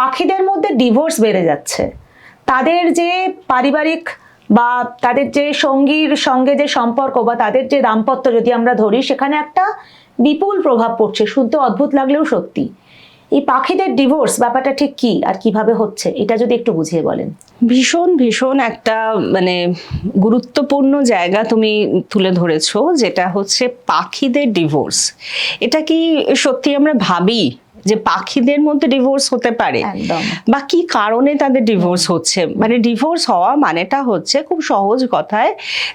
পাখিদের মধ্যে ডিভোর্স বেড়ে যাচ্ছে, তাদের যে পারিবারিক বা তাদের যে সঙ্গীর সঙ্গে যে সম্পর্ক বা তাদের যে দাম্পত্য যদি আমরা ধরি, সেখানে একটা বিপুল প্রভাব পড়ছে। শুনতে অদ্ভুত লাগলেও সত্যি। এই পাখিদের ডিভোর্স ব্যাপারটা ঠিক কি আর কিভাবে হচ্ছে, এটা যদি একটু বুঝিয়ে বলেন। ভীষণ ভীষণ একটা মানে গুরুত্বপূর্ণ জায়গা তুমি তুলে ধরেছো, যেটা হচ্ছে পাখিদের ডিভোর্স। এটা কি সত্যি আমরা ভাবি যে পাখিদের মধ্যে ডিভোর্স হতে পারে, বা কি কারণে তাদের ডিভোর্স হচ্ছে? মানে ডিভোর্স হওয়া মানেটা হচ্ছে খুব সহজ কথায়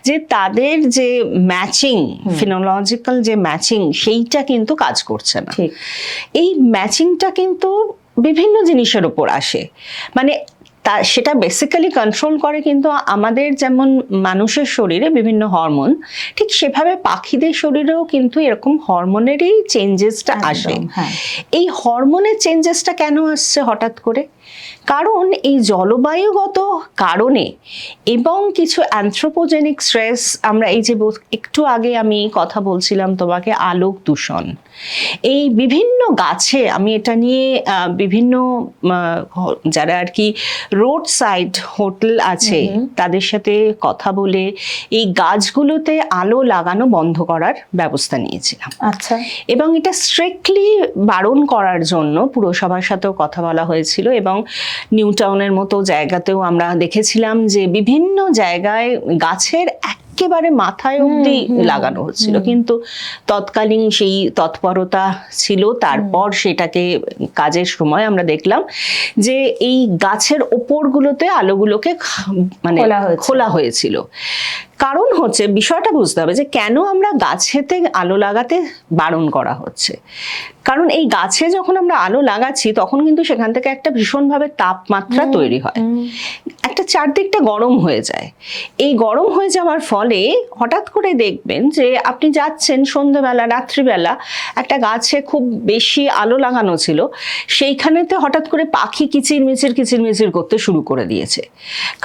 যে তাদের যে ম্যাচিং, ফিনোলজিক্যাল যে ম্যাচিং, সেইটা কিন্তু কাজ করছে না। এই ম্যাচিংটা কিন্তু বিভিন্ন জিনিসের উপর আসে, মানে সেটা বেসিক্যালি কন্ট্রোল করে কিন্তু আমাদের যেমন মানুষের শরীরে বিভিন্ন হরমোন, ঠিক সেভাবে পাখিদের শরীরেও কিন্তু এরকম হরমোনেরই চেঞ্জেসটা আসে। এই হরমোনের চেঞ্জেসটা কেন আসছে হঠাৎ করে? কারণ এই জলবায়ুগত কারণে এবং কিছু অ্যানথ্রোপোজেনিক স্ট্রেস, আমরা এই যে একটু আগে আমি কথা বলছিলাম তোমাকে আলোক দূষণ, এই বিভিন্ন গাছে, আমি এটা নিয়ে বিভিন্ন যারা আর কি রোড সাইড হোটেল আছে তাদের সাথে কথা বলে এই গাছগুলোতে আলো লাগানো বন্ধ করার ব্যবস্থা নিয়েছিলাম। আচ্ছা। এবং এটা স্ট্রিক্টলি বারণ করার জন্য পুরসভার সাথেও কথা বলা হয়েছিল, এবং নিউ টাউনের মতো জায়গাতেও আমরা দেখেছিলাম যে বিভিন্ন জায়গায় গাছের একেবারে মাথায় অবধি লাগানো হচ্ছিল, কিন্তু তৎকালীন সেই তৎপরতা ছিল। তারপর সেটাকে কাজের সময় আমরা দেখলাম যে এই গাছের ওপরগুলোতে আলোগুলোকে মানে খোলা হয়েছিল। কারণ হচ্ছে, বিষয়টা বুঝতে হবে যে কেন আমরা গাছেতে আলো লাগাতে বারণ করা হচ্ছে। কারণ এই গাছে যখন আমরা আলো লাগাচ্ছি তখন কিন্তু সেখান থেকে একটা ভীষণভাবে তাপমাত্রা তৈরি হয়, একটা চারদিকটা গরম হয়ে যায়। এই গরম হয়ে যাওয়ার ফলে হঠাৎ করে দেখবেন যে আপনি যাচ্ছেন সন্ধ্যেবেলা, রাত্রিবেলা, একটা গাছে খুব বেশি আলো লাগানো ছিল, সেইখানেতে হঠাৎ করে পাখি কিচিরমিচির কিচিরমিচির করতে শুরু করে দিয়েছে।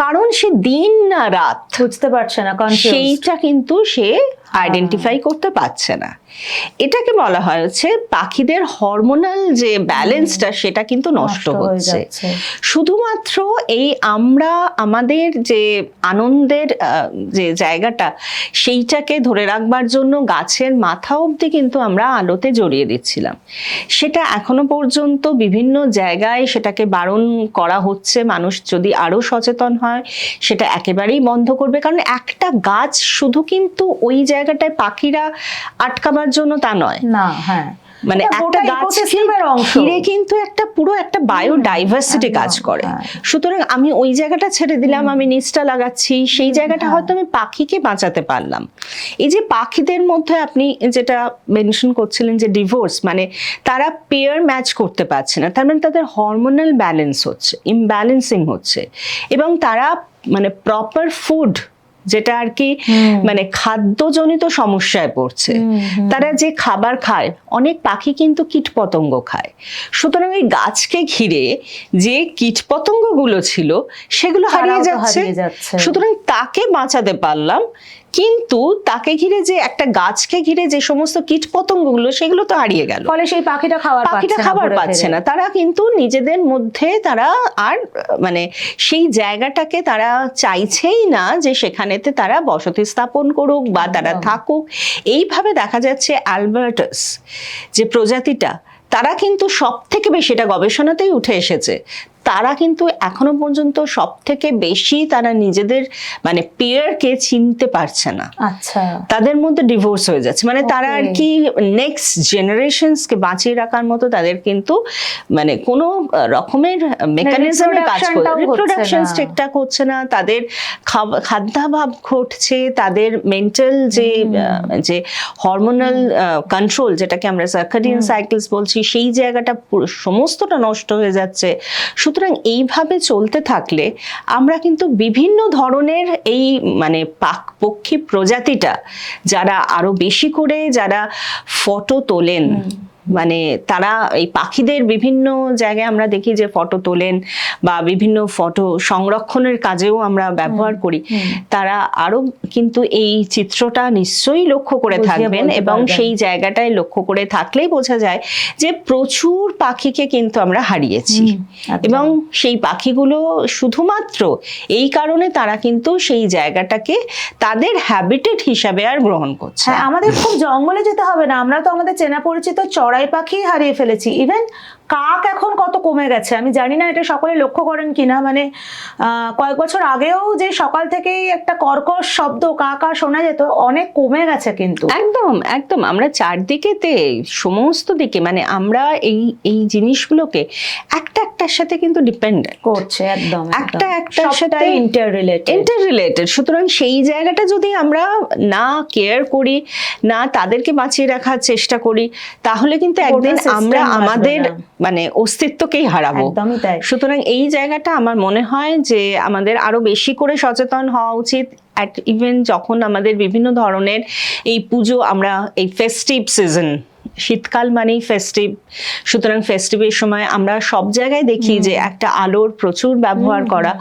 কারণ সে দিন না রাত বুঝতে পারছে না, সেইটা কিন্তু সে আইডেন্টিফাই করতে পারছে না। এটাকে বলা হয় হচ্ছে পাখিদের হরমোনাল যে ব্যালেন্সটা, সেটা কিন্তু নষ্ট হচ্ছে। শুধুমাত্র এই আমরা আমাদের যে আনন্দের যে জায়গাটা, সেইটাকে ধরে রাখবার জন্য গাছের মাথা অবধি কিন্তু আমরা আলোতে জড়িয়ে দিচ্ছিলাম। সেটা এখনো পর্যন্ত বিভিন্ন জায়গায় সেটাকে বারণ করা হচ্ছে। মানুষ যদি আরো সচেতন হয় সেটা একেবারেই বন্ধ করবে। কারণ একটা গাছ শুধু কিন্তু ওই জায়গাটায় পাখিরা আটকাবার জন্য তা নয় না। মানে একটা ঘিরে কিন্তু একটা পুরো একটা বায়োডাইভার্সিটি কাজ করে। সুতরাং আমি ওই জায়গাটা ছেড়ে দিলাম, আমি নিচটা লাগাচ্ছি, সেই জায়গাটা হয়তো আমি পাখিকে বাঁচাতে পারলাম। এই যে পাখিদের মধ্যে আপনি যেটা মেনশন করছিলেন যে ডিভোর্স, মানে তারা পেয়ার ম্যাচ করতে পারছে না, তার মানে তাদের হরমোনাল ব্যালেন্স হচ্ছে, ইমব্যালেন্সিং হচ্ছে, এবং তারা মানে প্রপার ফুড, যেটা আর কি মানে খাদ্যজনিত সমস্যায় পড়ছে। তারা যে খাবার খায়, অনেক পাখি কিন্তু কীটপতঙ্গ খায়। সুতরাং এই গাছকে ঘিরে যে কীটপতঙ্গগুলো ছিল সেগুলো হারিয়ে যাচ্ছে। সুতরাং তাকে বাঁচাতে পারলাম, কিন্তু তাকে ঘিরে যে একটা গাছকে ঘিরে যে সমস্ত কীটপতঙ্গগুলো, সেগুলো তো হারিয়ে গেল। ফলে সেই পাখিটা খাবার পাচ্ছে না। তারা কিন্তু নিজেদের মধ্যে তারা আর মানে সেই জায়গাটাকে তারা চাইছেই না যে সেখানেতে তারা বসতি স্থাপন করুক বা তারা থাকুক। এইভাবে দেখা যাচ্ছে অ্যালবার্টাস যে প্রজাতিটা, তারা কিন্তু সব থেকে বেশি, এটা গবেষণাতেই উঠে এসেছে, তারা কিন্তু এখনো পর্যন্ত সব থেকে বেশি তারা নিজেদের মানে পেয়ারকে চিনতে পারছে না। আচ্ছা, তাদের মধ্যে ডিভোর্স হয়ে যাচ্ছে। মানে তারা আর কি নেক্সট জেনারেশনসকে বাঁচিয়ে রাখার মতো তাদের কিন্তু মানে কোনো রকমের মেকানিজমে কাজ করে, রিপ্রোডাকশন ঠিকঠাক হচ্ছে না, তাদের খাদ্যাভাব ঘটছে, তাদের মেন্টাল যে হরমোনাল কন্ট্রোল, যেটাকে আমরা সার্কাডিয়ান সাইকেলস বলছি, সেই জায়গাটা সমস্তটা নষ্ট হয়ে যাচ্ছে। সুতরাং এইভাবে চলতে থাকলে আমরা কিন্তু বিভিন্ন ধরনের এই মানে পক্ষী প্রজাতিটা, যারা আরো বেশি করে যারা ফটো তোলেন মানে তারা এই পাখিদের বিভিন্ন জায়গায় আমরা দেখি যে ফটো তোলেন বা বিভিন্ন ফটো সংরক্ষণের কাজেও আমরা ব্যবহার করি, তারা আরো কিন্তু এই চিত্রটা নিশ্চয়ই লক্ষ্য করে বুঝিয়ে থাকবেন বলতে এবং পারবেন। সেই জায়গাটায় লক্ষ্য করে থাকলেই বোঝা যায় যে প্রচুর পাখিকে কিন্তু আমরা হারিয়েছি। একদম। এবং সেই পাখিগুলো শুধুমাত্র এই কারণে তারা কিন্তু সেই জায়গাটাকে তাদের হ্যাবিটেট হিসাবে আর গ্রহণ করছে হ্যাঁ, আমাদের খুব জঙ্গলে যেতে হবে না, আমরা তো আমাদের চেনা পরিচিত চড়াই পাখি হারিয়ে ফেলেছি। ইভেন কাক এখন কত কমে গেছে, আমি জানি না এটা সকলে লক্ষ্য করেন কিনা। মানে কয়েক বছর আগেও যে সকাল থেকেই একটা কর্কশ শব্দ কা কা শোনা যেত, অনেক কমে গেছে কিন্তু। একদম একদম, আমরা চারদিকেতে সমস্ত দিকে মানে আমরা এই এই জিনিসগুলোকে একটা একটার সাথে কিন্তু ডিপেন্ডেন্ট করছে একদম একটা একটার সাথে ইন্টার রিলেটেড। সুতরাং সেই জায়গাটা যদি আমরা না কেয়ার করি, না তাদেরকে বাঁচিয়ে রাখার চেষ্টা করি, তাহলে কিন্তু একদিন system আমরা বাঁচবে আমাদের না। মানে অস্তিত্বকেই হারাবো। একদমই তাই। সুতরাং এই জায়গাটা আমার মনে হয় যে আমাদের আরো বেশি করে সচেতন হওয়া উচিত। ইভেন যখন আমাদের বিভিন্ন ধরনের এই পুজো, আমরা এই ফেস্টিভ সিজন, শীতকাল মানেই ফেস্টিভ, সুতরাং ফেস্টিভের সময় আমরা সব জায়গায় দেখি যে একটা আলোর প্রচুর ব্যবহার করা,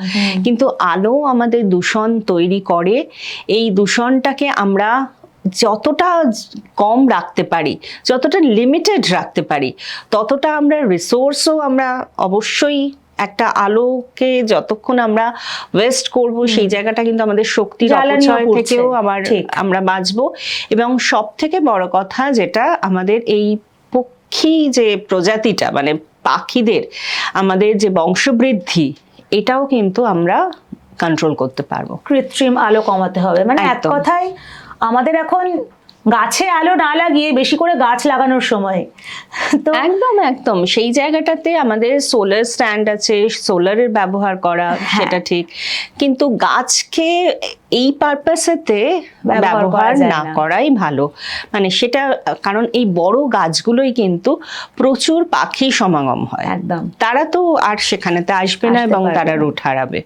কিন্তু আলো আমাদের দূষণ তৈরি করে। এই দূষণটাকে আমরা যতটা কম রাখতে পারি, যতটা লিমিটেড রাখতে পারি, ততটা আমরা রিসোর্সও আমরা অবশ্যই একটা আলোকে যতক্ষণ আমরা ওয়েস্ট করব সেই জায়গাটা কিন্তু আমাদের শক্তির জ্বালানিও অপচয় পুড়ছে। থেকেও ঠিক। আমরা বাঁচবো। এবং সব থেকে বড় কথা যেটা, আমাদের এই পক্ষী যে প্রজাতিটা মানে পাখিদের আমাদের যে বংশবৃদ্ধি, এটাও কিন্তু আমরা কন্ট্রোল করতে পারবো। কৃত্রিম আলো কমাতে হবে, মানে এক একদম। কথায় আমাদের এখন গাছে আলো না লাগিয়ে বেশি করে গাছ লাগানোর সময়। তো একদম একদম, সেই জায়গাটাতে আমাদের সোলার স্ট্যান্ড আছে, সোলারের ব্যবহার করা, সেটা ঠিক, কিন্তু গাছকে এই পারপাসেতে ব্যবহার করা ব্যবহার যায় না না। করাই ভালো। মানে সেটা কারণ এই বড় গাছগুলোই কিন্তু প্রচুর পাখি সমাগম হয়, একদম। তারা তো আর সেখানেতে আসবে না আসতে এবং পারবে তারা না। রুট হারাবে।